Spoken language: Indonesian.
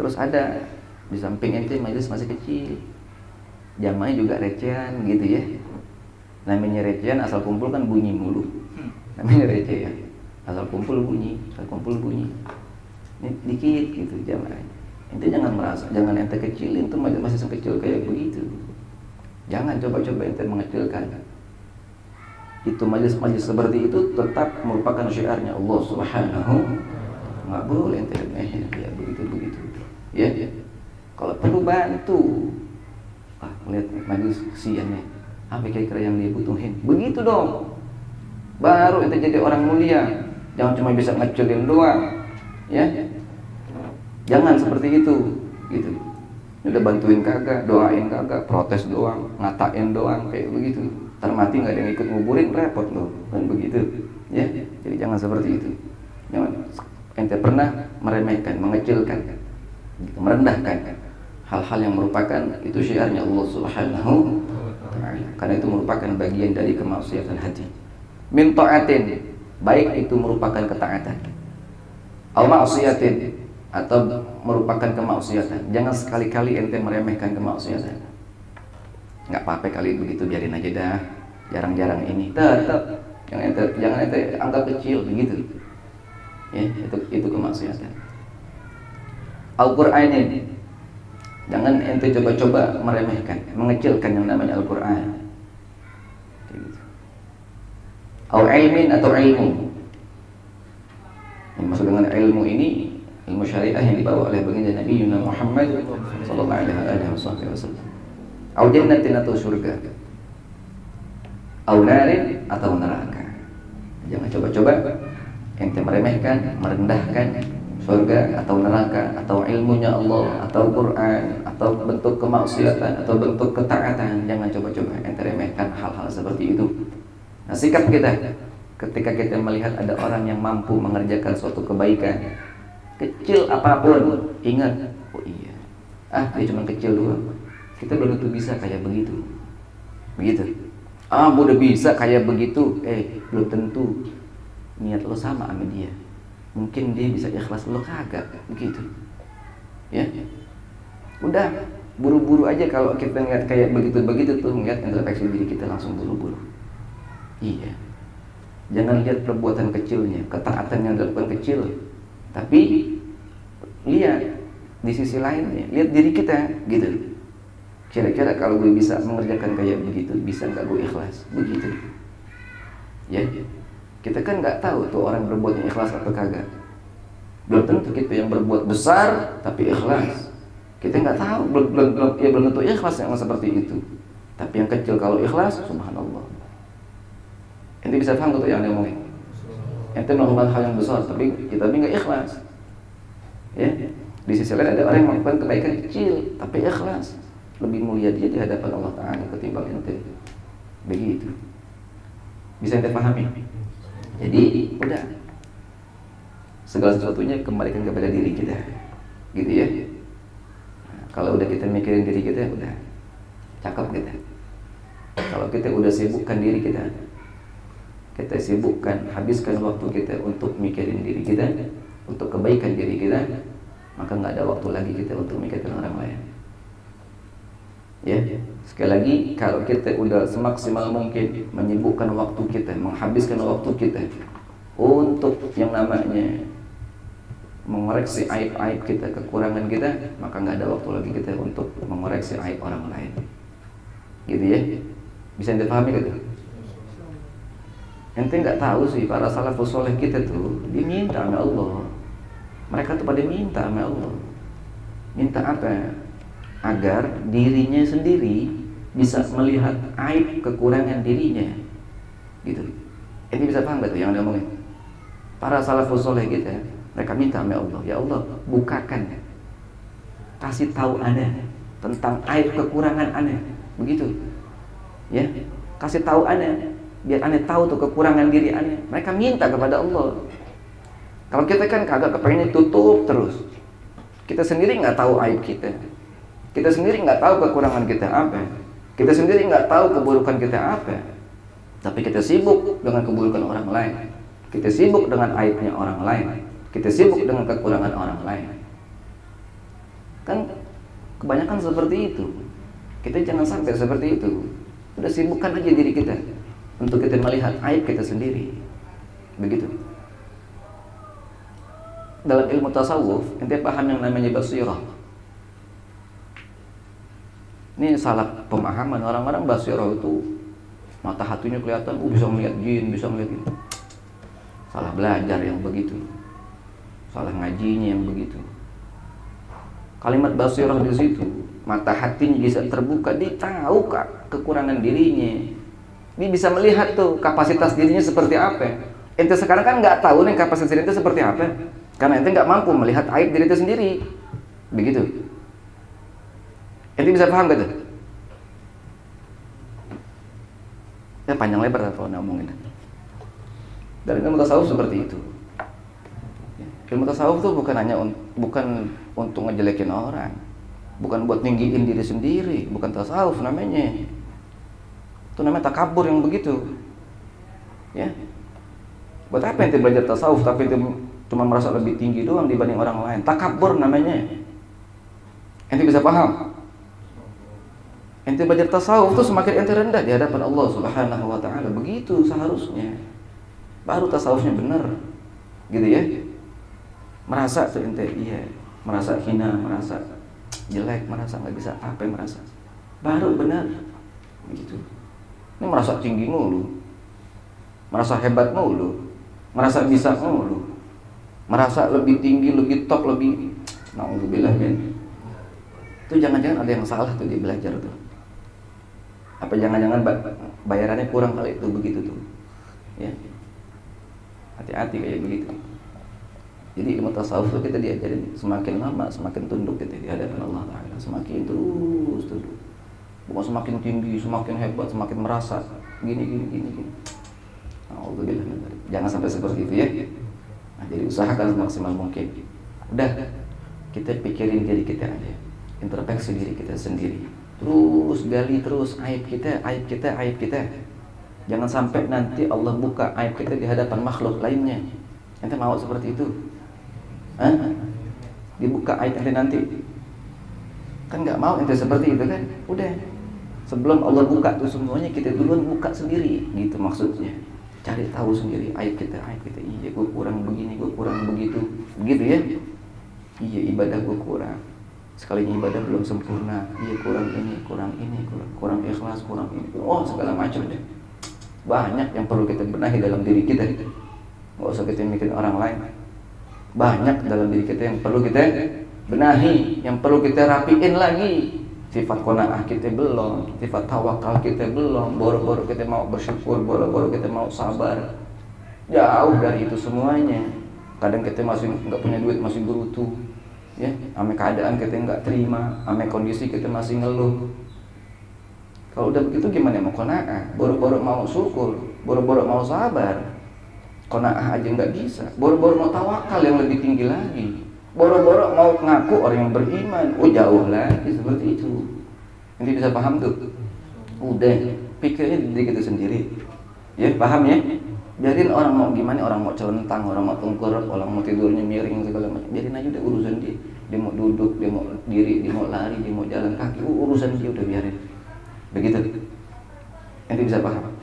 Terus ada di samping ente majelis masih kecil, jamaahnya juga recehan gitu ya. Namanya recehan asal kumpul kan bunyi mulu. Namanya recehan, asal kumpul bunyi. Ini dikit gitu jamaahnya. Ente jangan merasa, jangan ente kecilin tuh masih sekecil kayak begitu. Jangan coba-coba ente mengecilkan. Itu majelis-majelis seperti itu tetap merupakan syiarnya Allah Subhanahu. Nggak boleh ente ya begitu. Ya. Kalau perlu bantu. Melihat majelis kesian nih. Apa kira-kira yang dia butuhin? Begitu dong. Baru ente jadi orang mulia. Jangan cuma bisa ngecilin doang. Ya. Jangan seperti itu, gitu. Udah bantuin kagak, doain kagak, protes doang, ngatain doang, kayak begitu. Ntar mati nggak ada yang ikut nguburin, repot loh, kan begitu. Ya, jadi jangan seperti itu. Jangan ente pernah meremehkan, mengecilkan, gitu, merendahkan hal-hal yang merupakan itu syiarnya Allah Subhanahu wa Ta'ala. Karena itu merupakan bagian dari kemaksiatan hati. Min ta'atin, baik itu merupakan ketaatan. Au ma'siyatin, atau merupakan kemaksiatan. Jangan sekali-kali ente meremehkan kemaksiatan. Nggak apa-apa kali begitu, biarin aja dah. Jarang-jarang ini. Tetap jangan ente anggap kecil begitu. Ya, itu kemaksiatan. Al-Qur'an ini jangan ente coba-coba meremehkan, mengecilkan yang namanya Al-Qur'an. Gitu. Au ilmin atau ilmu. Yang maksud dengan ilmu ini ilmu syariah yang dibawa oleh baginda Nabi Muhammad sallallahu alaihi wasallam. Au jannatin atau surga. Au narin atau neraka. Jangan coba-coba ente meremehkan, merendahkan surga atau neraka atau ilmunya Allah atau Quran atau bentuk kemaksiatan atau bentuk ketaatan. Jangan coba-coba ente remehkan hal-hal seperti itu. Nah, sikap kita ketika kita melihat ada orang yang mampu mengerjakan suatu kebaikan, kecil apapun, ingat, oh iya, dia cuma kecil doang. Kita belum tentu bisa kayak begitu. Udah bisa kayak begitu, belum tentu niat lo sama dia. Mungkin dia bisa ikhlas, lo kagak, begitu. Ya, udah buru-buru aja kalau kita ngeliat kayak begitu tuh, ngeliat introspeksi diri kita langsung buru-buru. Iya, jangan lihat perbuatan kecilnya, ketaatan yang dilakukan kecil. Tapi lihat di sisi lainnya, lihat diri kita gitu. Kira-kira kalau gue bisa mengerjakan kayak begitu, bisa nggak gue ikhlas? Begitu. Ya, kita kan nggak tahu tuh orang berbuat yang ikhlas atau kagak. Belum tentu kita yang berbuat besar tapi ikhlas. Kita nggak tahu, belum tentu ikhlas yang seperti itu. Tapi yang kecil kalau ikhlas, subhanallah. Ente bisa paham tuh yang dia ngomongin. Ente melakukan hal yang besar tapi nggak ikhlas. Ya, di sisi lain ada orang yang melakukan kebaikan kecil tapi ikhlas, lebih mulia dia di hadapan Allah Ta'ala ketimbang ente. Begitu. Bisa ente pahami? Jadi udah, segala sesuatunya kembalikan kepada diri kita, gitu ya. Nah, kalau udah kita mikirin diri kita, udah cakep kita. Kalau kita udah sibukkan diri kita sibukkan, habiskan waktu kita untuk mikirin diri kita, untuk kebaikan diri kita, maka nggak ada waktu lagi kita untuk mikirkan orang lain. Ya, sekali lagi, kalau kita udah semaksimal mungkin menyibukkan waktu kita, menghabiskan waktu kita untuk yang namanya mengoreksi aib-aib kita, kekurangan kita, maka nggak ada waktu lagi kita untuk mengoreksi aib orang lain. Gitu ya, bisa dipahami gitu? Ente nggak tahu sih, para salafus soleh kita tuh dia minta sama Allah. Mereka tuh pada minta sama Allah. Minta apa? Agar dirinya sendiri bisa melihat aib kekurangan dirinya. Gitu. Ente bisa paham gak tuh yang dia ngomongin? Para salafus soleh kita, mereka minta sama Allah, ya Allah, bukakan, kasih tahu ana tentang aib kekurangan ana. Begitu. Ya, kasih tahu ana, biar aneh tahu tuh kekurangan diri aneh. Mereka minta kepada Allah. Kalau kita kan kagak, kepengen tutup terus. Kita sendiri nggak tahu aib kita. Kita sendiri nggak tahu kekurangan kita apa. Kita sendiri nggak tahu keburukan kita apa. Tapi kita sibuk dengan keburukan orang lain. Kita sibuk dengan aibnya orang lain. Kita sibuk dengan kekurangan orang lain. Kan kebanyakan seperti itu. Kita jangan sampai seperti itu. Udah sibukkan aja diri kita untuk kita melihat aib kita sendiri. Begitu. Dalam ilmu tasawuf, ente paham yang namanya basirah. Ini salah pemahaman orang-orang. Basirah itu mata hatinya kelihatan, bisa melihat jin, bisa melihat itu. Salah belajar yang begitu. Salah ngajinya yang begitu. Kalimat basirah di situ, mata hatinya bisa terbuka, dia tahu kekurangan dirinya. Dia bisa melihat tuh kapasitas dirinya seperti apa. Ente sekarang kan nggak tahu nih kapasitas diri ente seperti apa, karena ente nggak mampu melihat aib diri ente sendiri. Begitu. Ente bisa paham gak tuh? Ya panjang lebar kalau ngomongin. Dari ilmu tasawuf seperti itu. Ilmu tasawuf tuh bukan hanya bukan untuk ngejelekin orang, bukan buat tinggiin diri sendiri, bukan tasawuf namanya. Itu namanya takabur yang begitu. Ya. Buat apa ente belajar tasawuf tapi ente cuma merasa lebih tinggi doang dibanding orang lain? Takabur namanya. Ente bisa paham? Ente belajar tasawuf tuh semakin ente rendah di hadapan Allah Subhanahu wa taala. Begitu seharusnya. Baru tasawufnya benar. Gitu ya. Merasa tuh ente, iya, merasa hina, merasa jelek, merasa nggak bisa apa yang merasa, baru benar, begitu. Ini merasa tinggi mulu, merasa hebat mulu, merasa bisa mulu, merasa lebih tinggi, lebih top, lebih, naudzubillah min. Itu jangan-jangan ada yang salah tuh dia belajar tuh. Apa jangan-jangan bayarannya kurang kali itu begitu tuh, ya. Hati-hati kayak begitu. Jadi ilmu tasawuf itu kita diajarin semakin lama semakin tunduk kita di hadapan Allah Ta'ala, semakin terus tunduk. Bukan semakin tinggi, semakin hebat, semakin merasa gini. Alhamdulillah. Jangan sampai seperti itu ya. Nah, jadi usahakan semaksimal mungkin. Udah, kita pikirin diri kita aja, introspeksi diri kita sendiri. Terus gali terus aib kita. Jangan sampai nanti Allah buka aib kita di hadapan makhluk lainnya. Ente mau seperti itu? Dibuka aib ente nanti, kan nggak mau ente seperti itu kan? Udah, sebelum Allah buka tuh semuanya, kita duluan buka sendiri, gitu maksudnya. Cari tahu sendiri aib kita. Iya, gue kurang begini, gue kurang begitu, begitu ya. Iya, ibadah gue kurang, sekalinya ibadah belum sempurna. Iya, kurang kurang ikhlas, kurang ini. Oh, segala macam deh. Banyak yang perlu kita benahi dalam diri kita. Nggak usah kita mikirin orang lain. Banyak dalam diri kita yang perlu kita benahi, yang perlu kita rapiin lagi. Sifat qanaah kita belum, sifat tawakal kita belum, boro-boro kita mau bersyukur, boro-boro kita mau sabar. Jauh dari itu semuanya. Kadang kita masih nggak punya duit, masih berutuh, ya. Ame keadaan kita nggak terima, ame kondisi kita masih ngeluh. Kalau udah begitu gimana mau qanaah? Boro-boro mau syukur, boro-boro mau sabar. Qanaah aja nggak bisa, boro-boro mau tawakal yang lebih tinggi lagi, boro-boro mau ngaku orang yang beriman, jauh lagi seperti itu. Nanti bisa paham tuh? Udah, pikirnya diri kita sendiri, ya paham ya? Biarin orang mau gimana, orang mau celentang, orang mau tengkurap, orang mau tidurnya miring segala macam, biarin aja udah urusan dia. Dia mau duduk, dia mau diri, dia mau lari, dia mau jalan kaki, urusan dia udah biarin. Begitu. Nanti bisa paham.